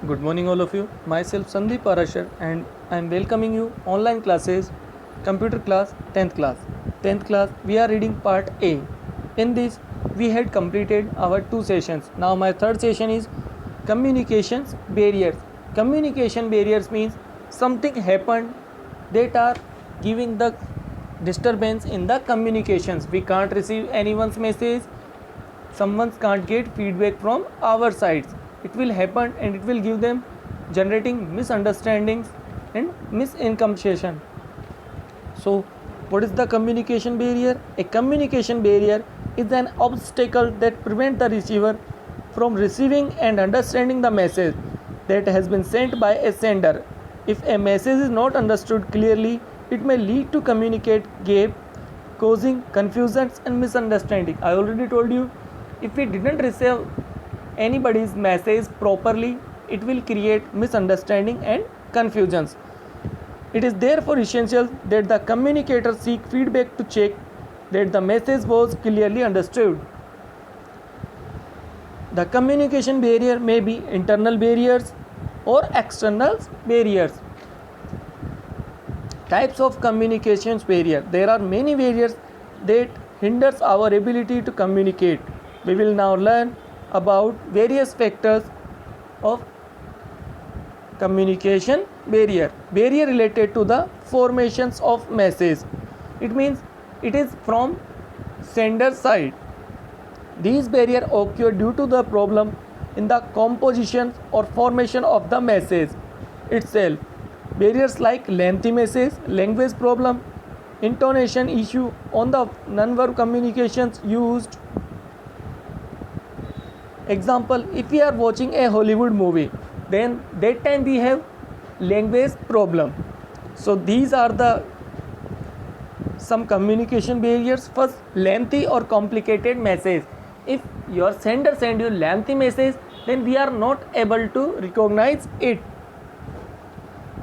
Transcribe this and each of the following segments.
Good morning, all of you. Myself Sandeep Parashar, and I am welcoming you online classes, computer class, 10th class. 10th class, we are reading part A. In this, we had completed our two sessions. Now, my third session is communications barriers. Communication barriers means something happened that are giving the disturbance in the communications. We can't receive anyone's message, someone can't get feedback from our sides. It will happen and it will give them generating misunderstandings and miscommunication. So what is the communication barrier? A communication barrier is an obstacle that prevents the receiver from receiving and understanding the message that has been sent by a sender. If a message is not understood clearly, it may lead to communicate gap, causing confusions and misunderstanding. I already told you, if we didn't receive anybody's message properly, it will create misunderstanding and confusions. It is therefore essential that the communicator seek feedback to check that the message was clearly understood. The communication barrier may be internal barriers or external barriers. Types of communications barrier. There are many barriers that hinders our ability to communicate. We will now learn about various factors of communication barrier. Barrier related to the formations of message. It means it is from sender side. These barriers occur due to the problem in the composition or formation of the message itself. Barriers like lengthy message, language problem, intonation issue on the non-verbal communications used. Example, if we are watching a Hollywood movie, then that time we have language problem. So these are the some communication barriers. First, lengthy or complicated message. If your sender send you lengthy message, then we are not able to recognize it.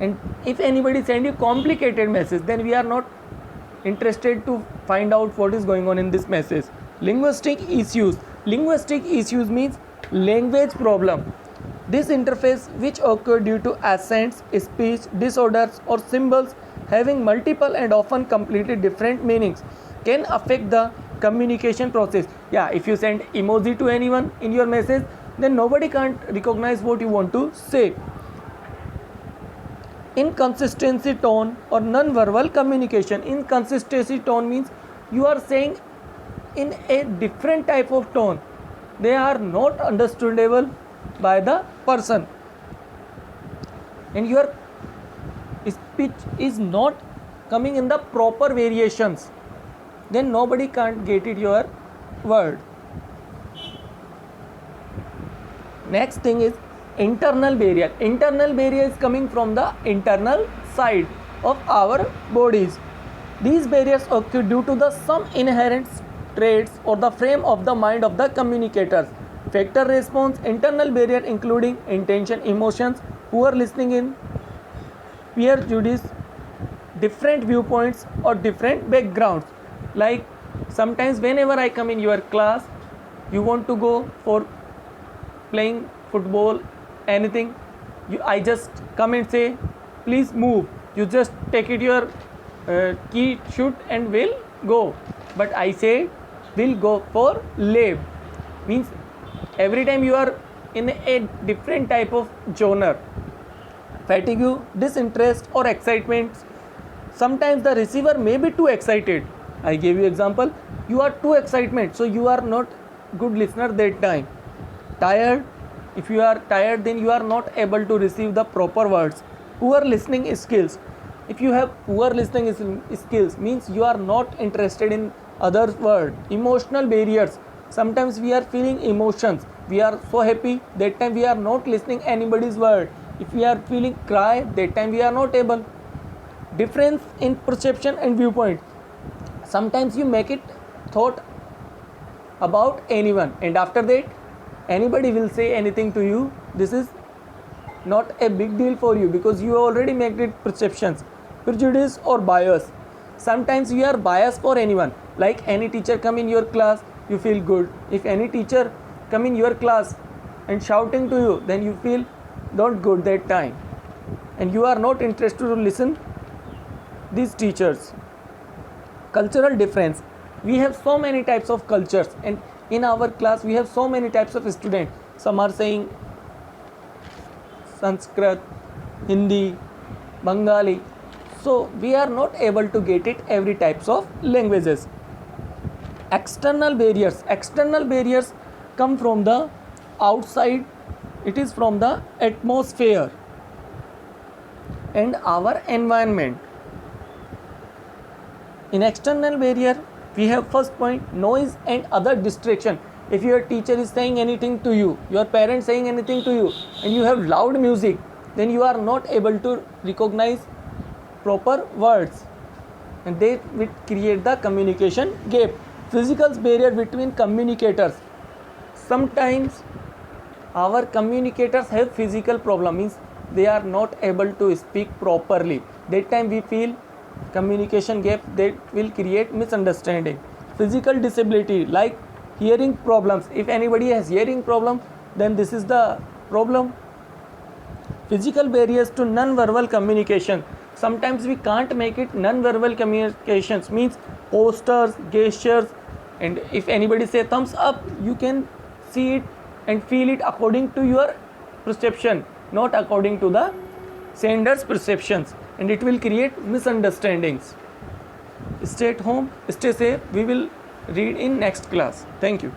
And if anybody send you complicated message, then we are not interested to find out what is going on in this message. Linguistic issues. Linguistic issues means language problem. This interface which occur due to accents, speech disorders or symbols having multiple and often completely different meanings can affect the communication process. Yeah, if you send emoji to anyone in your message, then nobody can't recognize what you want to say. Inconsistency tone or non-verbal communication. Inconsistency tone means you are saying in a different type of tone. They are not understandable by the person, and your speech is not coming in the proper variations, then nobody can't get it your word. Next thing is internal barrier. Internal barrier is coming from the internal side of our bodies. These barriers occur due to the some inherent traits or the frame of the mind of the communicators. Factor response. Internal barrier including intention, emotions, poor listening in, prejudice, different viewpoints or different backgrounds. Like sometimes whenever I come in your class, you want to go for playing football, anything, I just come and say please move. You just take it your key, shoot and will go. But I say will go for leave. Means every time you are in a different type of genre. Fatigue, disinterest or excitement. Sometimes the receiver may be too excited. I gave you example. You are too excitement, so you are not good listener that time. Tired. If you are tired, then you are not able to receive the proper words. Poor listening skills. If you have poor listening skills, means you are not interested in other word. Emotional barriers. Sometimes we are feeling emotions. We are so happy, that time we are not listening anybody's word. If we are feeling cry, that time we are not able. Difference in perception and viewpoint. Sometimes you make it thought about anyone, and after that anybody will say anything to you. This is not a big deal for you because you already made it perceptions. Prejudice or bias. Sometimes you are biased for anyone. Like any teacher come in your class, you feel good. If any teacher come in your class and shouting to you, then you feel don't get that time, and you are not interested to listen these teachers. Cultural difference. We have so many types of cultures, and in our class we have so many types of students. Some are saying Sanskrit, Hindi, Bengali. So we are not able to get it every types of languages. External barriers. External barriers come from the outside. It is from the atmosphere and our environment. In external barrier, we have first point, noise and other distraction. If your teacher is saying anything to you, your parents saying anything to you, and you have loud music, then you are not able to recognize proper words, and they will create the communication gap. Physical barrier between communicators. Sometimes our communicators have physical problem, means they are not able to speak properly. That time we feel communication gap, that will create misunderstanding. Physical disability like hearing problems. If anybody has hearing problem, then this is the problem. Physical barriers to non-verbal communication. Sometimes we can't make it non-verbal communications, means posters, gestures, and if anybody say thumbs up, you can see it and feel it according to your perception, not according to the sender's perceptions, and it will create misunderstandings. Stay at home, stay safe. We will read in next class. Thank you.